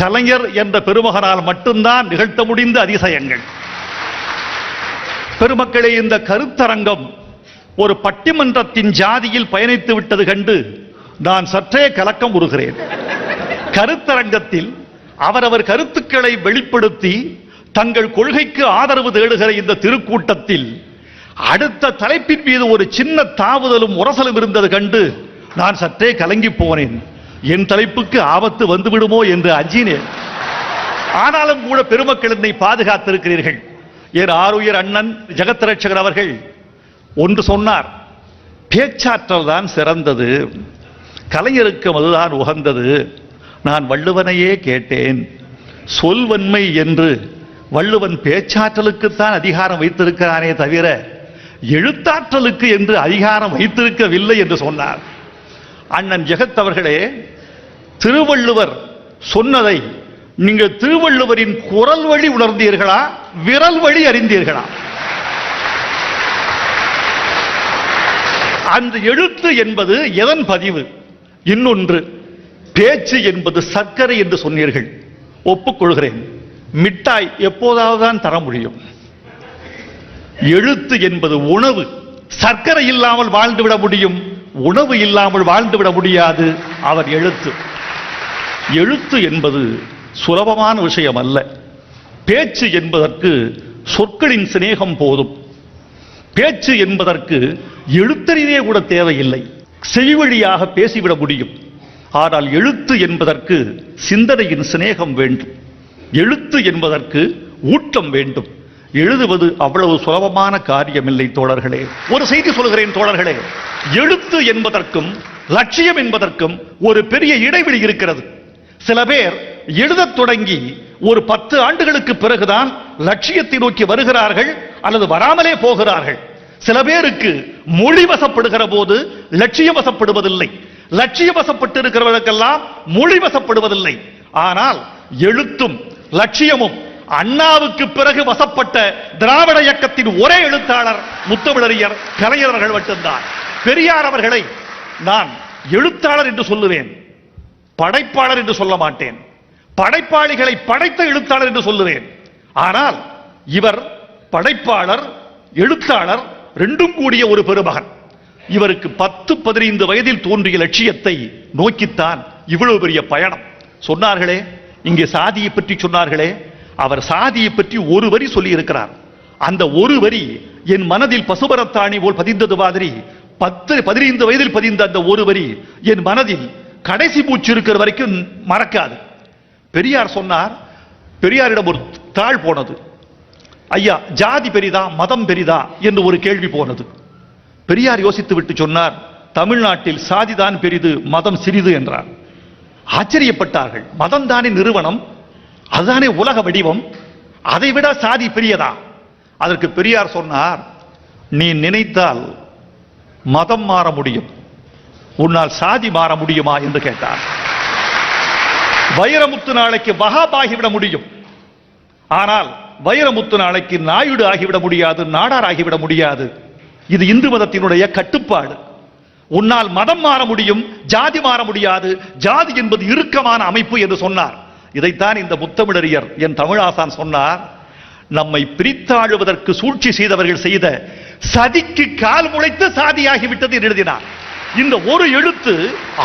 கலைஞர் என்ற பெருமகனால் மட்டும்தான் நிகழ்த்த முடிந்த அதிசயங்கள். பெருமக்களே, இந்த கருத்தரங்கம் ஒரு பட்டிமன்றத்தின் ஜாதியில் பயணித்து விட்டது கண்டு நான் சற்றே கலக்கம் உறுகிறேன். கருத்தரங்கத்தில் அவரவர் கருத்துக்களை வெளிப்படுத்தி தங்கள் கொள்கைக்கு ஆதரவு தேடுகிற இந்த திருக்கூட்டத்தில் அடுத்த தலைப்பின் மீது ஒரு சின்ன தாவுதலும் உரசலும் இருந்தது கண்டு நான் சற்றே கலங்கி போனேன். என் தலைப்புக்கு ஆபத்து வந்துவிடுமோ என்று அஞ்சினேன். ஆனாலும் கூட பெருமக்கள் என்னை பாதுகாத்திருக்கிறீர்கள். என் ஆருயிர் அண்ணன் ஜெகத்ரட்சகர் அவர்கள் ஒன்று சொன்னார், பேச்சாற்றல் தான் சிறந்தது, கலைஞருக்கு அதுதான் உகந்தது. நான் வள்ளுவனையே கேட்டேன், சொல்வன்மை என்று வள்ளுவன் பேச்சாற்றலுக்குத்தான் அதிகாரம் வைத்திருக்கிறானே தவிர எழுத்தாற்றலுக்கு என்று அதிகாரம் வைத்திருக்கவில்லை என்று சொன்னார். அண்ணன் ஜெகத் அவர்களே, திருவள்ளுவர் சொன்னதை நீங்கள் திருவள்ளுவரின் குரல் வழி உணர்ந்தீர்களா, விரல் வழி அறிந்தீர்களா? அந்த எழுத்து என்பது எதன் பதிவு? இன்னொன்று, பேச்சு என்பது சர்க்கரை என்று சொன்னீர்கள். ஒப்புக்கொள்கிறேன், மிட்டாய் எப்போதாவது தான் தர முடியும். எழுத்து என்பது உணவு. சர்க்கரை இல்லாமல் வாழ்ந்துவிட முடியும், உணவு இல்லாமல் வாழ்ந்துவிட முடியாது. அவர் எழுத்து. எழுத்து என்பது சுலபமான விஷயம் அல்ல. பேச்சு என்பதற்கு சொற்களின் சிநேகம் போதும். பேச்சு என்பதற்கு எழுத்தறிவே கூட தேவையில்லை, செவிவழியாக பேசிவிட முடியும். ஆனால் எழுத்து என்பதற்கு சிந்தனையின் சிநேகம் வேண்டும். எழுத்து என்பதற்கு ஊட்டம் வேண்டும். எழுதுவது அவ்வளவு சுலபமான காரியமில்லை தோழர்களே. ஒரு செய்தி சொல்கிறேன் தோழர்களே, எழுத்து என்பதற்கும் லட்சியம் என்பதற்கும் ஒரு பெரிய இடைவெளி இருக்கிறது. சில பேர் எழுதத் தொடங்கி ஒரு 10 ஆண்டுகளுக்கு பிறகுதான் லட்சியத்தை நோக்கி வருகிறார்கள் அல்லது வராமலே போகிறார்கள். சில பேருக்கு மொழி வசப்படுகிற போது லட்சியம் வசப்படுவதில்லை, லட்சியம் வசப்பட்டு இருக்கிறவர்களுக்கெல்லாம் மொழி வசப்படுவதில்லை. ஆனால் எழுத்தும் லட்சியமும் அண்ணாவுக்கு பிறகு வசப்பட்ட திராவிட இயக்கத்தின் ஒரே எழுத்தாளர் முத்தமிழறிஞர் கலைஞர் அவர்கள் மட்டும்தான். பெரியார் அவர்களை நான் எழுத்தாளர் என்று சொல்லுவேன், படைப்பாளர் என்று சொல்ல மாட்டேன். படைப்பாளிகளை படைத்த எழுத்தாளர் என்று சொல்லுவேன். ஆனால் இவர் படைப்பாளர், எழுத்தாளர் ரெண்டும் கூடிய ஒரு பெருமகன். இவருக்கு 10-15 வயதில் தோன்றிய லட்சியத்தை நோக்கித்தான் இவ்வளவு பெரிய பயணம். சொன்னார்களே, இங்கே சாதியை பற்றி சொன்னார்களே, அவர் சாதியை பற்றி ஒரு வரி சொல்லி இருக்கிறார். அந்த ஒரு வரி என் மனதில் பசுபரத்தாணி போல் பதிந்தது மாதிரி 10-15 வயதில் பதிந்த அந்த ஒரு வரி என் மனதில் கடைசி மூச்சு இருக்கிற வரைக்கும் மறக்காது. பெரியார் சொன்னார், பெரியாரிடம் ஒரு தாள் போனது. ஐயா, ஜாதி பெரிதா மதம் பெரிதா என்று ஒரு கேள்வி போனது. பெரியார் யோசித்து விட்டு சொன்னார், தமிழ்நாட்டில் சாதிதான் பெரிது, மதம் சிறிது என்றார். ஆச்சரியப்பட்டார்கள். மதம் தானே நிறுவனம், அதுதானே உலக வடிவம், அதை விட சாதி பெரியதா? அதற்கு பெரியார் சொன்னார், நீ நினைத்தால் மதம் மாற முடியும், உன்னால் சாதி மாற முடியுமா என்று கேட்டார். வைரமுத்து நாளைக்கு வஹாப் ஆகிவிட முடியும், ஆனால் வைரமுத்து நாளைக்கு நாயுடு ஆகிவிட முடியாது, நாடார் ஆகிவிட முடியாது. இது இந்து மதத்தினுடைய கட்டுப்பாடு. உன்னால் மதம் மாற முடியும், ஜாதி மாற முடியாது. ஜாதி என்பது இறுக்கமான அமைப்பு என்று சொன்னார். இதைத்தான் இந்த முத்தமிழறிஞர் என் தமிழாசான் சொன்னார். நம்மை பிரித்தாழுவதற்கு சூழ்ச்சி செய்தவர்கள் செய்த சதிக்கு கால் முளைத்து சாதியாகிவிட்டது என்று எழுதினார். இந்த ஒரு எழுத்து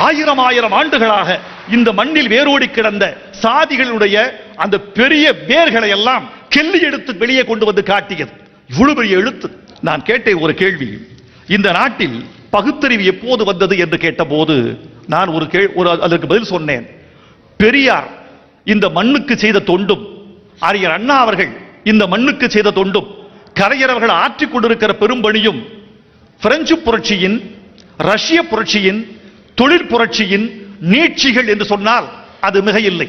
1000 ஆண்டுகளாக இந்த மண்ணில் வேரோடி கிடந்த சாதிகளுடைய அந்த பெரிய வேர்களை எல்லாம் கெல்லி எடுத்து வெளியே கொண்டு வந்து காட்டியது. இவ்வளவு பெரிய எழுத்து. நான் கேட்டேன் ஒரு கேள்வி, இந்த நாட்டில் பகுத்தறிவு எப்போது வந்தது என்று கேட்டபோது நான் அதற்கு பதில் சொன்னேன். பெரியார் இந்த மண்ணுக்கு செய்த தொண்டும், அறிஞர் அண்ணா அவர்கள் இந்த மண்ணுக்கு செய்த தொண்டும், கலைஞர் அவர்கள் ஆற்றிக் கொண்டிருக்கிற பெரும்பணியும் பிரெஞ்சு புரட்சியின், ரஷ்ய புரட்சியின், தொழில் புரட்சியின் நீட்சிகள் என்று சொன்னால் அது மிக இல்லை.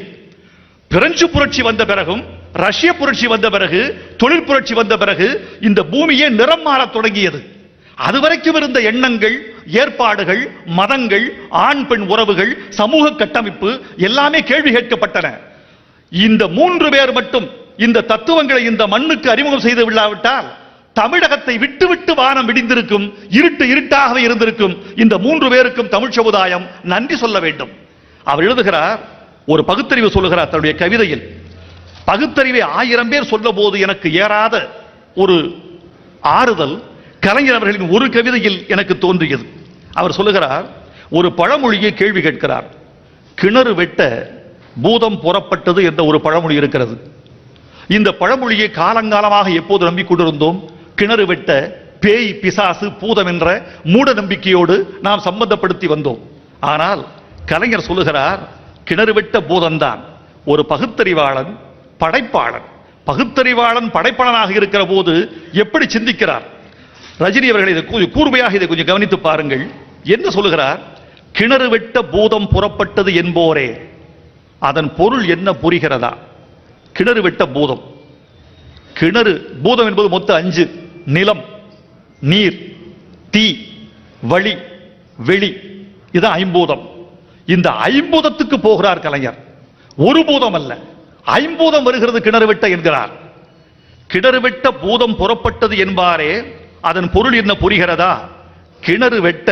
பிரெஞ்சு புரட்சி வந்த பிறகும், ரஷ்ய புரட்சி வந்த பிறகு, தொழில் புரட்சி வந்த பிறகு இந்த பூமியே நிறம் மாறத் தொடங்கியது. அதுவரைக்கும் இருந்த எண்ணங்கள், ஏற்பாடுகள், மதங்கள், ஆண் பெண் உறவுகள், சமூக கட்டமைப்பு எல்லாமே கேள்வி கேட்கப்பட்டன. இந்த 3 பேர் மட்டும் இந்த தத்துவங்களை இந்த மண்ணுக்கு அறிமுகம் செய்து விடாவிட்டால் தமிழகத்தை விட்டு விட்டு வானம் விடிந்திருக்கும், இருட்டு இருட்டாகவே இருந்திருக்கும். இந்த 3 பேருக்கும் தமிழ் சமுதாயம் நன்றி சொல்ல வேண்டும். அவர் எழுதுகிறார், ஒரு பகுத்தறிவு சொல்லுகிறார் தன்னுடைய கவிதையில். பகுத்தறிவை 1000 பேர் சொல்ல போது எனக்கு ஏறாத ஒரு ஆறுதல் கலைஞர் அவர்களின் ஒரு கவிதையில் எனக்கு தோன்றியது. அவர் சொல்லுகிறார், ஒரு பழமொழியை கேள்வி கேட்கிறார். கிணறு வெட்ட பூதம் புறப்பட்டது என்ற ஒரு பழமொழி இருக்கிறது. இந்த பழமொழியை காலங்காலமாக எப்போது நம்பிக்கொண்டிருந்தோம்? கிணறு வெட்ட பேய், பிசாசு, பூதம் என்ற மூட நம்பிக்கையோடு நாம் சம்பந்தப்படுத்தி வந்தோம். ஆனால் கலைஞர் சொல்லுகிறார், கிணறு வெட்ட பூதம்தான். ஒரு பகுத்தறிவாளன், படைப்பாளன், பகுத்தறிவாளன் படைப்பாளனாக இருக்கிற போது எப்படி சிந்திக்கிறார்? ரஜினி அவர்கள் இதை கூர்மையாக இதை கொஞ்சம் கவனித்து பாருங்கள். என்ன சொல்லுகிறார்? கிணறு வெட்ட பூதம் புறப்பட்டது என்போரே, அதன் பொருள் என்ன புரிகிறதா? கிணறு வெட்ட பூதம். கிணறு பூதம் என்பது மொத்தம் 5: நிலம், நீர், தீ, வழி, வெளி. இதுதான் 5 இந்த 5 போகிறார் கலைஞர். ஒரு பூதம் அல்ல, 5 வருகிறது கிணறு வெட்ட என்கிறார். கிணறு வெட்ட பூதம் புறப்பட்டது என்பாரே, அதன் பொருள் என்ன புரிகிறதா? கிணறு வெட்ட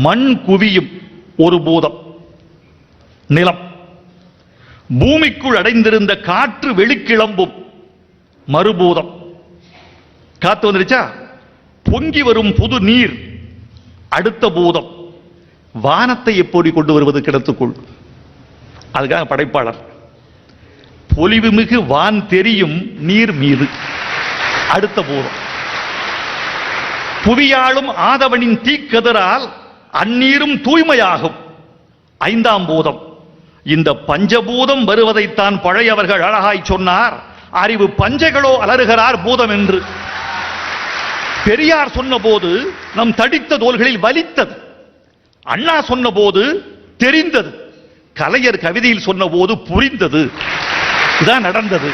மண் குவியும் ஒரு பூதம், நிலம். பூமிக்குள் அடைந்திருந்த காற்று வெளிக்கிளம்பும் மறுபூதம். காத்து வந்துருச்சா? பொங்கி வரும் புது நீர் அடுத்த பூதம். வானத்தை எப்படி கொண்டு வருவது கிணத்துக்குள்? அதுக்காக படைப்பாளர், பொலிவுமிகு வான் தெரியும் நீர் மீது, அடுத்த பூதம். புவியாளும் ஆதவனின் தீக்கதிரால் அந்நீரும் தூய்மையாகும், 5ஆம் பூதம். இந்த பஞ்சபூதம் வருவதைத்தான் பழையவர்கள் அழகாய் சொன்னார், அறிவு பஞ்சைகளோ அலறுகிறார் பூதம் என்று. பெரியார் சொன்ன போது நம் தடித்த தோள்களில் வலித்தது. அண்ணா சொன்ன போது தெரிந்தது. கலைஞர் கவிதையில் சொன்ன போது புரிந்தது. இதான் நடந்தது.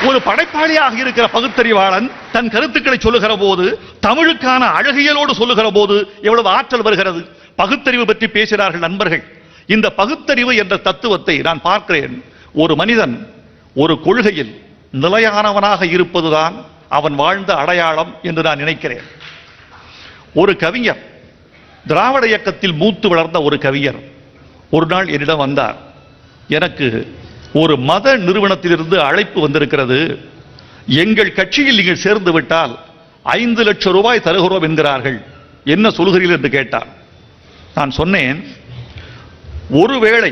ஒரு படைப்பாளியாக இருக்கிற பகுத்தறிவாளன் தன் கருத்துக்களை சொல்லுகிற போது, தமிழுக்கான அழகியலோடு சொல்லுகிற போது எவ்வளவு ஆற்றல் வருகிறது. பகுத்தறிவு பற்றி பேசுகிறார்கள் நண்பர்கள். இந்த பகுத்தறிவு என்ற தத்துவத்தை நான் பார்க்கிறேன். ஒரு மனிதன் ஒரு கொள்கையில் நிலையானவனாக இருப்பதுதான் அவன் வாழ்ந்த அடையாளம் என்று நான் நினைக்கிறேன். ஒரு கவிஞர், திராவிட இயக்கத்தில் மூத்து வளர்ந்த ஒரு கவிஞர் ஒரு நாள் என்னிடம் வந்தார். எனக்கு ஒரு மத நிறுவனத்திலிருந்து அழைப்பு வந்திருக்கிறது, எங்கள் கட்சியில் நீங்கள் சேர்ந்து விட்டால் 5 லட்சம் ரூபாய் தருகிறோம் என்கிறார்கள், என்ன சொல்கிறீர்கள் என்று கேட்டார். நான் சொன்னேன், ஒருவேளை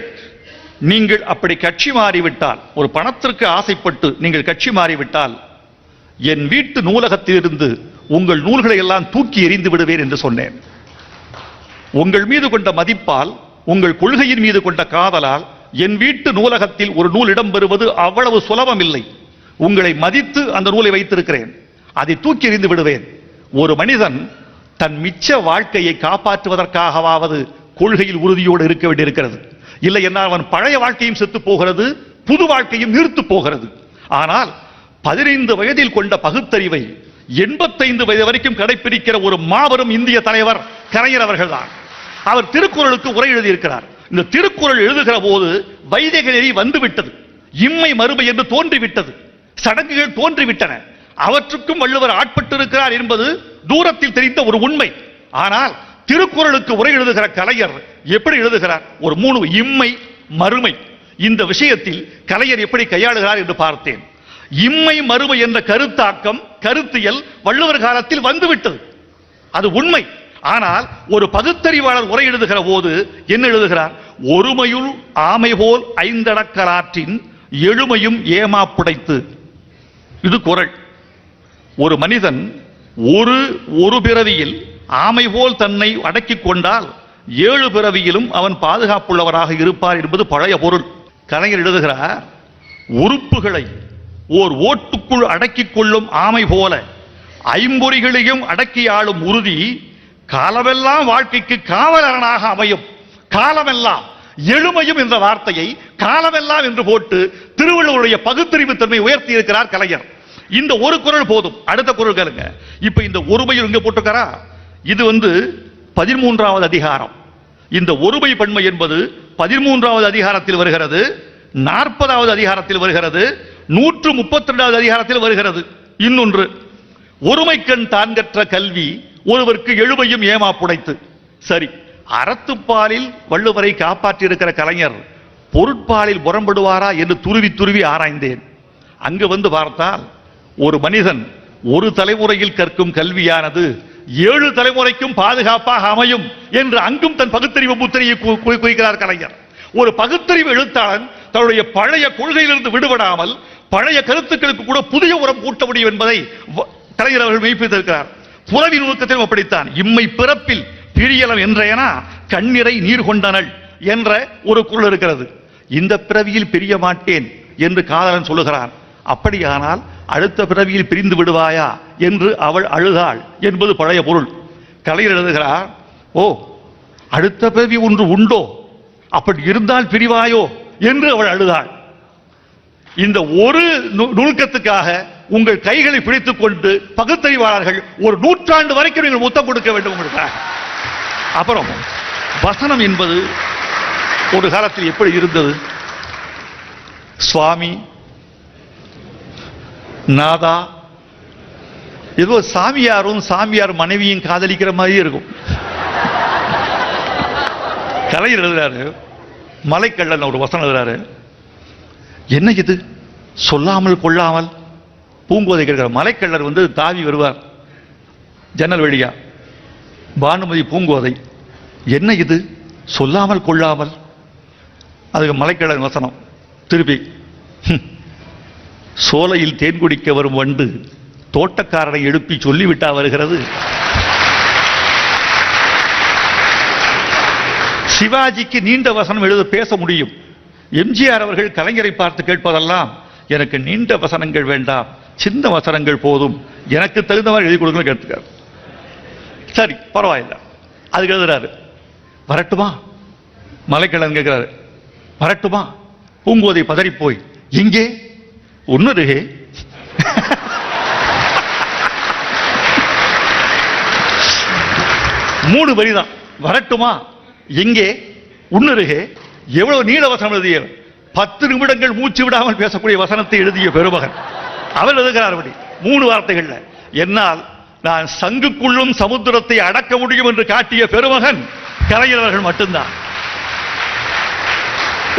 நீங்கள் அப்படி கட்சி மாறிவிட்டால், ஒரு பணத்திற்கு ஆசைப்பட்டு நீங்கள் கட்சி மாறிவிட்டால், என் வீட்டு நூலகத்திலிருந்து உங்கள் நூல்களை எல்லாம் தூக்கி எறிந்து விடுவேன் என்று சொன்னேன். உங்கள் மீது கொண்ட மதிப்பால், உங்கள் கொள்கையின் மீது கொண்ட காதலால் என் வீட்டு நூலகத்தில் ஒரு நூல் இடம்பெறுவது அவ்வளவு சுலபம் இல்லை. உங்களை மதித்து அந்த நூலை வைத்திருக்கிறேன், அதை தூக்கி எறிந்து விடுவேன். ஒரு மனிதன் தன் மிச்ச வாழ்க்கையை காப்பாற்றுவதற்காகவாவது கொள்கையில் உறுதியோடு இருக்க வேண்டியிருக்கிறது. இல்லை என்றால் அவன் பழைய வாழ்க்கையும் செத்து போகிறது, புது வாழ்க்கையும் நிறுத்து போகிறது. ஆனால் 15 வயதில் கொண்ட பகுத்தறிவை 85 வயது வரைக்கும் கடைபிடிக்கிற ஒரு மாபெரும் இந்திய தலைவர் கலைஞர் அவர்கள்தான். அவர் திருக்குறளுக்கு உரை எழுதியிருக்கிறார். இந்த திருக்குறள் எழுதுகிற போது வைதிக நெறி வந்துவிட்டது, இம்மை மறுமை என்று தோன்றிவிட்டது, சடங்குகள் தோன்றிவிட்டன. அவற்றுக்கும் வள்ளுவர் ஆட்பட்டிருக்கிறார் என்பது தூரத்தில் தெரிந்த ஒரு உண்மை. ஆனால் திருக்குறளுக்கு உரை எழுதுகிற கலைஞர் எப்படி எழுதுகிறார்? ஒரு 3 இம்மை மறுமை இந்த விஷயத்தில் கலைஞர் எப்படி கையாளுகிறார் என்று பார்த்தேன். இம்மை மறுமை என்ற கருத்தாக்கம், கருத்தியல் வள்ளுவர் காலத்தில் வந்துவிட்டது, அது உண்மை. ஆனால் ஒரு பகுத்தறிவாளர் உரை எழுதுகிற போது என்ன எழுதுகிறார்? ஒருமையுள் ஆமை போல் 5 அடக்கலாற்றின் எழுமையும் ஏமா புடைத்து. இது குறள். ஒரு மனிதன் ஒரு பிறவியில் ஆமை போல் தன்னை அடக்கிக் கொண்டால் 7 பிறவியிலும் அவன் பாதுகாப்புள்ளவராக இருப்பார் என்பது பழைய பொருள். கலைஞர் எழுதுகிறார், உறுப்புகளை ஓர் ஓட்டுக்குள் அடக்கிக் கொள்ளும் ஆமை போல 5 அடக்கி ஆளும் உறுதி காலமெல்லாம் வாழ்க்கைக்கு காவலரனாக அமையும். காலமெல்லாம், எழுமையும் என்ற வார்த்தையை காலமெல்லாம் என்று போட்டு திருவள்ளுவருடைய பகுத்தறிவு தன்மை உயர்த்தி இருக்கிறார் கலைஞர். இந்த ஒரு குறள் போதும். அடுத்த குறள் கேளுங்க. இப்ப இந்த ஒருமையில் இங்க போட்டுக்காரா? இது 13வது அதிகாரம். இந்த ஒருமை பன்மை என்பது 13வது அதிகாரத்தில் வருகிறது, 40வது அதிகாரத்தில் வருகிறது, 132வது அதிகாரத்தில் வருகிறது. இன்னொன்று, ஒருமைக்கண் தான் கற்ற கல்வி ஒருவருக்கு எழுமையும் ஏமா புடைத்து. சரி, அறத்துப்பாலில் வள்ளுவரை காப்பாற்றி இருக்கிற கலைஞர் பொருட்பாலில் புறம்படுவாரா என்று துருவி துருவி ஆராய்ந்தேன். அங்கு வந்து பார்த்தால் ஒரு மனிதன் ஒரு தலைமுறையில் கற்கும் கல்வியானது 7 தலைமுறைக்கும் பாதுகாப்பாக அமையும் என்று அங்கும் தன் பகுத்தறிவு முத்திரையை குவிக்கிறார் கலைஞர். ஒரு பகுத்தறிவு எழுத்தாளன் தன்னுடைய பழைய கொள்கையிலிருந்து விடுபடாமல் பழைய கருத்துக்களுக்கு கூட புதிய உரம் கூட்ட முடியும் என்பதை கலைஞர் அவர்கள் மெய்ப்பித்திருக்கிறார். புறவி நுணுக்கத்திலும் அப்படித்தான். இம்மை பிறப்பில் பிரியலம் என்றேனா கண்ணிறை நீர் கொண்டனள் என்ற ஒரு குரல் இருக்கிறது. இந்த பிறவியில் பிரிய மாட்டேன் என்று காதலன் சொல்லுகிறான். அப்படியானால் அடுத்த பிறவியில் பிரிந்து விடுவாயா என்று அவள் அழுதாள் என்பது பழைய பொருள். கலைஞர் எழுதுகிறார், ஓ அடுத்த பிறவி ஒன்று உண்டோ, அப்படி இருந்தால் பிரிவாயோ என்று அவள் அழுதாள். இந்த ஒரு நுணுக்கத்துக்காக உங்கள் கைகளை பிடித்துக் கொண்டு பகுத்தறிவாளர்கள் ஒரு 100 ஆண்டு வரைக்கும் நீங்கள் முத்தம் கொடுக்க வேண்டும் உங்களுக்காக. அப்புறம் வசனம் என்பது ஒரு காலத்தில் எப்படி இருந்தது? சுவாமி, நாதா, ஏதோ சாமியாரும் சாமியார் மனைவியும் காதலிக்கிற மாதிரி இருக்கும். கலைஞர் எழுதுறாரு, மலைக்கள்ளன் ஒரு வசனம் எழுதுறாரு, என்ன இது சொல்லாமல் கொள்ளாமல். பூங்கோதை கேட்கிற மலைக்கள்ளர் வந்து தாவி வருவார் ஜன்னல் வழியா. பானுமதி பூங்கோதை, என்ன இது சொல்லாமல் கொள்ளாமல். அதுக்கு மலைக்கள்ளன் வசனம் திருப்பி, சோலையில் தேன் குடிக்க வரும் வண்டு தோட்டக்காரனை எழுப்பி சொல்லிவிட்டா வருகிறது. சிவாஜிக்கு நீண்ட வசனம் எழுத பேச முடியும். எம்ஜிஆர் அவர்கள் கலைஞரை பார்த்து கேட்பதெல்லாம், எனக்கு நீண்ட வசனங்கள் வேண்டாம், சின்ன வசனங்கள் போதும், எனக்கு தகுந்த மாதிரி எழுதி கொடுக்கணும் கேட்டுக்காரு. சரி பரவாயில்லை. அதுக்கு எழுதுறாரு, வரட்டுமா. மலைக்கள்ளன் கேட்கிறாரு, வரட்டுமா. பூங்கோதை பதறி போய், இங்கே உன்னருகே. மூணு வரிதான், வரட்டுமா, எங்கே, உன்னருகே. எவ்வளவு நீள வசனம் எழுதிய, 10 நிமிடங்கள் மூச்சு விடாமல் பேசக்கூடிய வசனத்தை எழுதிய பெருமகன் அவர் எழுதுகிறார். அப்படி 3 வார்த்தைகள்ல என்னால் நான் சங்குக்குள்ளும் சமுத்திரத்தை அடக்க முடியும் என்று காட்டிய பெருமகன் கலைஞர் அவர்கள் மட்டும்தான்.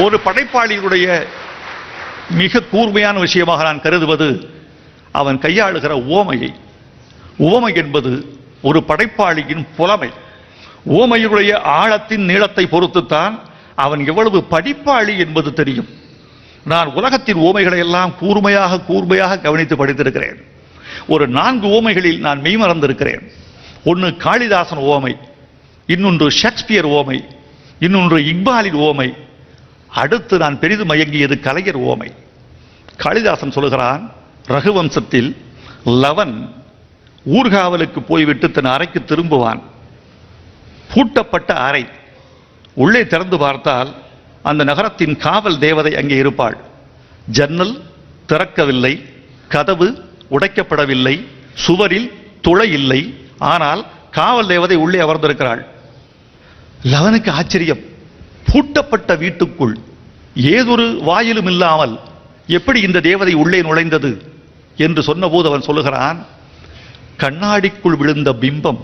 ஒரு படைப்பாளியுடைய மிக கூர்மையான விஷயமாக நான் கருதுவது அவன் கையாளுகிற உவமையை. உவமை என்பது ஒரு படைப்பாளியின் புலமை. உவமையுடைய ஆழத்தின் நீளத்தை பொறுத்துத்தான் அவன் எவ்வளவு படிப்பாளி என்பது தெரியும். நான் உலகத்தின் உவமைகளை எல்லாம் கூர்மையாக கவனித்து படித்திருக்கிறேன். ஒரு 4 உவமைகளில் நான் மெய்மறந்திருக்கிறேன். ஒன்று காளிதாசன் உவமை, இன்னொன்று ஷேக்ஸ்பியர் உவமை, இன்னொன்று இக்பாலின் உவமை, அடுத்து நான் பெரிதும் மயங்கியது கலைஞர் உவமை. காளிதாசன் சொல்லுகிறான், ரகுவம்சத்தில் லவன் ஊர்காவலுக்கு போய்விட்டு தன் அறைக்கு திரும்புவான். பூட்டப்பட்ட அறை, உள்ளே திறந்து பார்த்தால் அந்த நகரத்தின் காவல் தேவதை அங்கே இருப்பாள். ஜன்னல் திறக்கவில்லை, கதவு உடைக்கப்படவில்லை, சுவரில் துளை இல்லை, ஆனால் காவல் தேவதை உள்ளே அமர்ந்திருக்கிறாள். லவனுக்கு ஆச்சரியம், பூட்டப்பட்ட வீட்டுக்குள் ஏதொரு வாயிலும் இல்லாமல் எப்படி இந்த தேவதை உள்ளே நுழைந்தது என்று சொன்னபோது அவன் சொல்லுகிறான், கண்ணாடிக்குள் விழுந்த பிம்பம்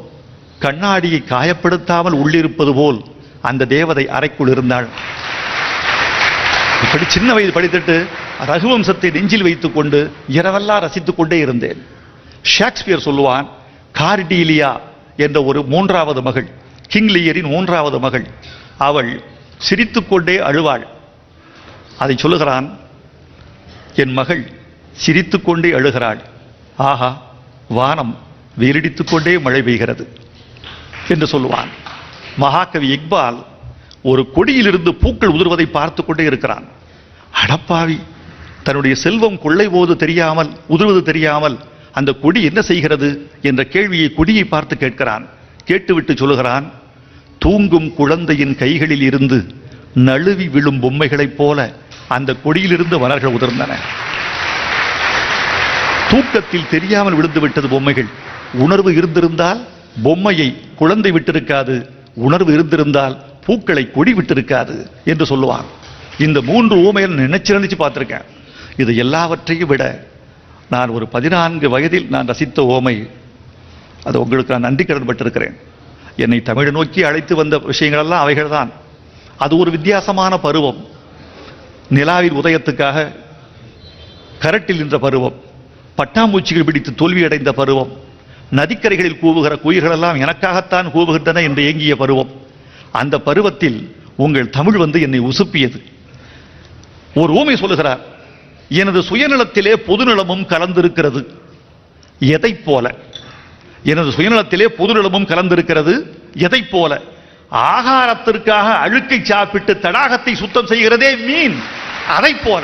கண்ணாடியை காயப்படுத்தாமல் உள்ளிருப்பது போல் அந்த தேவதை அறைக்குள் இருந்தாள். இப்படி சின்ன வயது படித்துட்டு ரகுவம்சத்தை நெஞ்சில் வைத்துக் கொண்டு இரவெல்லாம் ரசித்துக் கொண்டே இருந்தேன். ஷேக்ஸ்பியர் சொல்லுவான், கார்டீலியா என்ற ஒரு 3வது மகள், கிங் லியரின் 3வது மகள், அவள் சிரித்துக்கொண்டே அழுவாள். அதை சொல்லுகிறான், என் மகள் சிரித்துக்கொண்டே அழுகிறாள், ஆஹா வானம் வீரடித்துக் கொண்டே மழை பெய்கிறது என்று சொல்லுவான். மகாகவி இக்பால் ஒரு கொடியிலிருந்து பூக்கள் உதிர்வதை பார்த்து கொண்டே இருக்கிறான். அடப்பாவி, தன்னுடைய செல்வம் கொள்ளை போது தெரியாமல், உதிர்வது தெரியாமல் அந்த கொடி என்ன செய்கிறது என்ற கேள்வியை கொடியை பார்த்து கேட்கிறான். கேட்டுவிட்டு சொல்லுகிறான், தூங்கும் குழந்தையின் கைகளில் இருந்து நழுவி விழும் பொம்மைகளைப் போல அந்த கொடியிலிருந்து மலர்கள் உதிர்ந்தன. தூக்கத்தில் தெரியாமல் விழுந்து விட்டது பொம்மைகள். உணர்வு இருந்திருந்தால் பொம்மையை குழந்தை விட்டிருக்காது, உணர்வு இருந்திருந்தால் பூக்களை கொடி விட்டிருக்காது என்று சொல்லுவான். இந்த 3 ஊமையை நினைச்சு பார்த்திருக்கேன். இது எல்லாவற்றையும் விட நான் ஒரு 14 வயதில் நான் ரசித்த ஓமை, அது உங்களுக்கு நான் நன்றி கடன் பட்டிருக்கிறேன். என்னை தமிழ் நோக்கி அழைத்து வந்த விஷயங்கள் எல்லாம் அவைகள் தான். அது ஒரு வித்தியாசமான பருவம். நிலாவின் உதயத்துக்காக கரட்டில் நின்ற பருவம், பட்டாம்பூச்சிகள் பிடித்து தோல்வியடைந்த பருவம், நதிக்கரைகளில் கூவுகிற குயில்களெல்லாம் எனக்காகத்தான் கூவுகின்றன என்று ஏங்கிய பருவம். அந்த பருவத்தில் உங்கள் தமிழ் வந்து என்னை உசுப்பியது. ஒரு ஊமை சொல்லுகிறார், எனது சுயநலத்திலே பொதுநலமும் கலந்திருக்கிறது. எதை போல? எனது சுயநலத்திலே பொதுநலமும் கலந்திருக்கிறது. எதை போல? ஆகாரத்திற்காக அழுக்கை சாப்பிட்டு தடாகத்தை சுத்தம் செய்கிறதே மீன், அதை போல.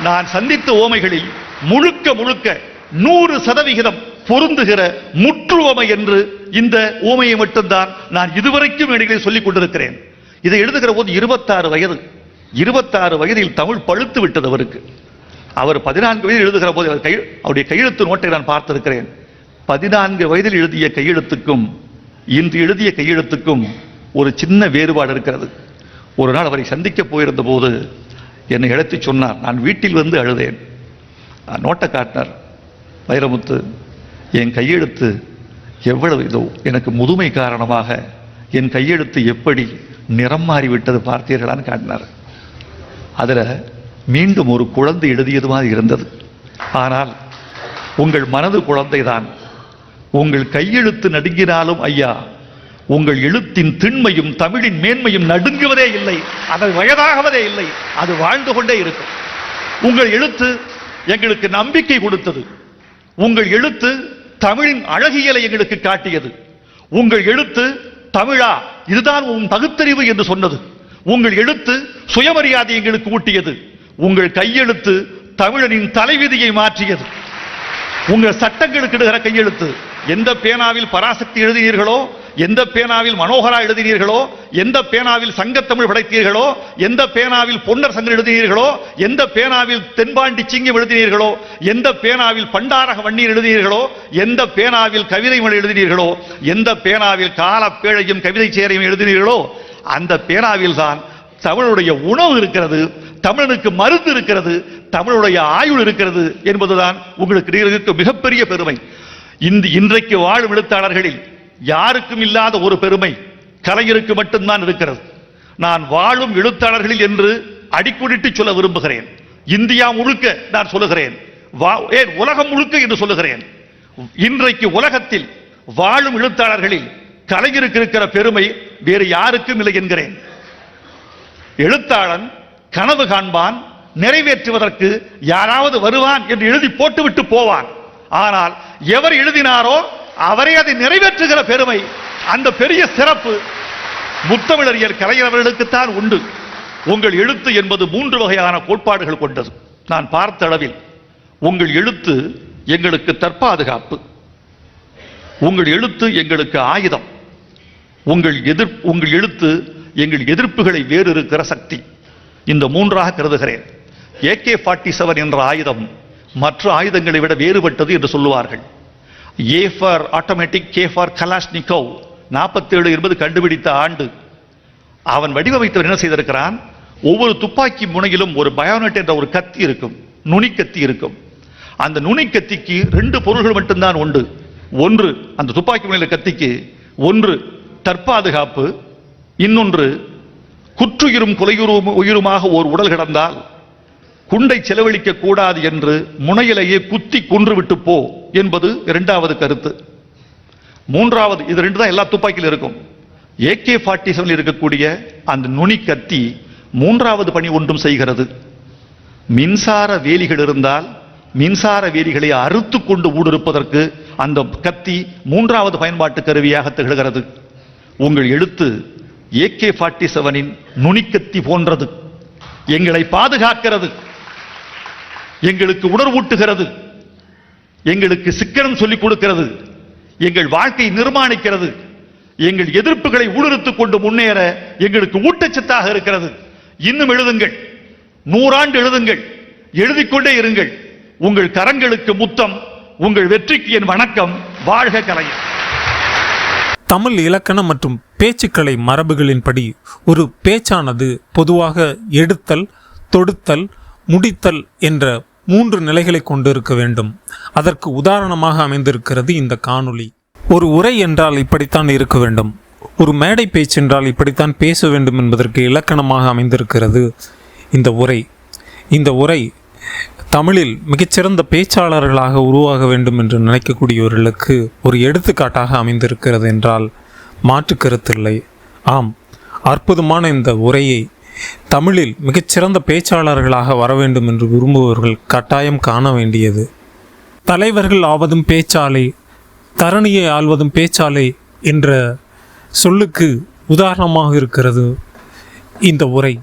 நான் சந்தித்த ஓமைகளில் முழுக்க முழுக்க 100% பொருந்துகிற முற்றுவமை என்று இந்த ஓமையை மட்டும்தான் நான் இதுவரைக்கும் மேடைகளில் சொல்லிக் கொண்டிருக்கிறேன். இதை எழுதுகிற போது 26 வயது. 26 வயதில் தமிழ் பழுத்து விட்டது அவருக்கு. அவர் 14 வயதில் எழுதுகிற போது அவருடைய கையெழுத்து நோட்டை நான் பார்த்திருக்கிறேன். 14 வயதில் எழுதிய கையெழுத்துக்கும் இன்று எழுதிய கையெழுத்துக்கும் ஒரு சின்ன வேறுபாடு இருக்கிறது. ஒரு நாள் அவரை சந்திக்க போயிருந்த போது என்னை அழைத்து சொன்னார். நான் வீட்டில் வந்து அழுதேன். நோட்டை காட்டினார். வைரமுத்து, என் கையெழுத்து எவ்வளவு இதோ எனக்கு முதுமை காரணமாக என் கையெழுத்து எப்படி நிறம் மாறிவிட்டது பார்த்தீர்களான்னு காட்டினார். அதில் மீண்டும் ஒரு குழந்தை எழுதியது மாதிரி இருந்தது. ஆனால் உங்கள் மனது குழந்தைதான். உங்கள் கையெழுத்து நடுங்கினாலும் ஐயா, உங்கள் எழுத்தின் திண்மையும் தமிழின் மேன்மையும் நடுங்குவதே இல்லை, அது வயதாகவதே இல்லை, அது வாழ்ந்து கொண்டே இருக்கும். உங்கள் எழுத்து எங்களுக்கு நம்பிக்கை கொடுத்தது. உங்கள் எழுத்து தமிழின் அழகியலை எங்களுக்கு காட்டியது. உங்கள் எழுத்து தமிழா இதுதான் உன் பகுத்தறிவு என்று சொன்னது. உங்கள் எழுத்து சுயமரியாதை எங்களுக்கு ஊட்டியது. உங்கள் கையெழுத்து தமிழனின் தலைவிதியை மாற்றியது. உங்கள் சட்டங்களுக்கு இடுகிற கையெழுத்து. எந்த பேனாவில் பராசக்தி எழுதினீர்களோ, எந்த பேனாவில் மனோகரா எழுதினீர்களோ, எந்த பேனாவில் சங்கத்தமிழ் படைத்தீர்களோ, எந்த பேனாவில் பொன்னர் சங்கம் எழுதினீர்களோ, எந்த பேனாவில் தென்பாண்டி சிங்கம் எழுதினீர்களோ, எந்த பேனாவில் பண்டாரக வண்ணீர் எழுதினீர்களோ, எந்த பேனாவில் கவிதை மொழி எழுதினீர்களோ, எந்த பேனாவில் காலப்பேழையும் கவிதை சேரையும் எழுதினீர்களோ, அந்த பேனாவில் தான் தமிழுடைய உணவு இருக்கிறது, தமிழனுக்கு மருந்து இருக்கிறது, தமிழுடைய ஆயுள் இருக்கிறது என்பதுதான் உங்களுக்கு இருக்க மிகப்பெரிய பெருமை. இன்றைக்கு வாழும் எழுத்தாளர்களில் யாருக்கும் இல்லாத ஒரு பெருமை கலைஞருக்கு மட்டும்தான் இருக்கிறது. நான் வாழும் எழுத்தாளர்களில் என்று அடிக்கோடிட்டு சொல்ல விரும்புகிறேன். இந்தியா முழுக்க நான் சொல்லுகிறேன், ஏன் உலகம் முழுக்க என்று சொல்லுகிறேன். இன்றைக்கு உலகத்தில் வாழும் எழுத்தாளர்களில் கலைஞருக்கு இருக்கிற பெருமை வேறு யாருக்கும் இல்லை என்கிறேன். எழுத்தாளன் கனவு காண்பான், நிறைவேற்றுவதற்கு யாராவது வருவான் என்று எழுதி போட்டுவிட்டு போவான். ஆனால் எவர் எழுதினாரோ அவரே அதை நிறைவேற்றுகிற பெருமை, அந்த பெரிய சிறப்பு முத்தமிழறிஞர் கலைஞர் அவர்களுக்குத்தான் உண்டு. உங்கள் எழுத்து என்பது 3 வகையான கோட்பாடுகள் கொண்டது. நான் பார்த்த அளவில் உங்கள் எழுத்து எங்களுக்கு தற்பாதுகாப்பு, உங்கள் எழுத்து எங்களுக்கு ஆயுதம், உங்கள் எழுத்து எங்கள் எதிர்ப்புகளை வேறு இருக்கிற சக்தி. இந்த 3ஆக கருதுகிறேன். AK-47 என்ற ஆயுதம் மற்ற ஆயுதங்களை விட வேறுபட்டது என்று சொல்லுவார்கள். A for automatic, K for Kalashnikov. 47 என்பது கண்டுபிடித்த ஆண்டு. அவன் வடிவமைத்தவர் என்ன செய்திருக்கிறான், ஒவ்வொரு துப்பாக்கி முனையிலும் ஒரு பயோனட் என்ற ஒரு கத்தி இருக்கும், நுனிக்கத்தி இருக்கும். அந்த நுனிக்கத்திக்கு 2 பொருள்கள் மட்டும்தான் உண்டு. ஒன்று அந்த துப்பாக்கி முனையில் கத்திக்கு ஒன்று தற்பாதுகாப்பு, இன்னொன்று குற்றுயிரும் உயிருமாக ஒரு உடல் கிடந்தால் குண்டை செலவழிக்க கூடாது என்று முனையிலேயே குத்தி கொன்று விட்டு போ என்பது 2வது கருத்து. 3வது, இது 2 தான் எல்லா துப்பாக்கியில் இருக்கும். AK-47 இருக்கக்கூடிய அந்த நுனி கத்தி 3வது பணி ஒன்றும் செய்கிறது. மின்சார வேலிகள் இருந்தால் மின்சார வேலிகளை அறுத்து கொண்டு ஊடுருப்பதற்கு அந்த கத்தி 3வது பயன்பாட்டு கருவியாக திகழ்கிறது. உங்கள் எழுத்து AK-47 நுனிக்கத்தி போன்றது. எங்களை பாதுகாக்கிறது, எங்களுக்கு உணர்வூட்டுகிறது, எங்களுக்கு சிக்கனம் சொல்லிக் கொடுக்கிறது, எங்கள் வாழ்க்கை நிர்மாணிக்கிறது, எங்கள் எதிர்ப்புகளை ஊடுருத்திக் கொண்டு முன்னேற எங்களுக்கு ஊட்டச்சத்தாக இருக்கிறது. இன்னும் எழுதுங்கள், 100 ஆண்டு எழுதுங்கள், எழுதிக்கொண்டே இருங்கள். உங்கள் கரங்களுக்கு முத்தம், உங்கள் வெற்றிக்கு என் வணக்கம். வாழ்க கலைஞர். தமிழ் இலக்கணம் மற்றும் பேச்சுக்கலை மரபுகளின்படி ஒரு பேச்சானது பொதுவாக எடுத்தல், தொடுத்தல், முடித்தல் என்ற 3 நிலைகளை கொண்டு இருக்க வேண்டும். அதற்கு உதாரணமாக அமைந்திருக்கிறது இந்த காணொளி. ஒரு உரை என்றால் இப்படித்தான் இருக்க வேண்டும், ஒரு மேடை பேச்சு என்றால் இப்படித்தான் பேச வேண்டும் என்பதற்கு இலக்கணமாக அமைந்திருக்கிறது இந்த உரை. இந்த உரை தமிழில் மிகச்சிறந்த பேச்சாளர்களாக உருவாக வேண்டும் என்று நினைக்கக்கூடியவர்களுக்கு ஒரு எடுத்துக்காட்டாக அமைந்திருக்கிறது என்றால் மாற்று கருத்தில்லை. ஆம், அற்புதமான இந்த உரையை தமிழில் மிகச்சிறந்த பேச்சாளர்களாக வர வேண்டும் என்று விரும்புபவர்கள் கட்டாயம் காண வேண்டியது. தலைவர்கள் ஆவதும் பேச்சாலை, தரணியை ஆள்வதும் பேச்சாலை என்ற சொல்லுக்கு உதாரணமாக இருக்கிறது இந்த உரை.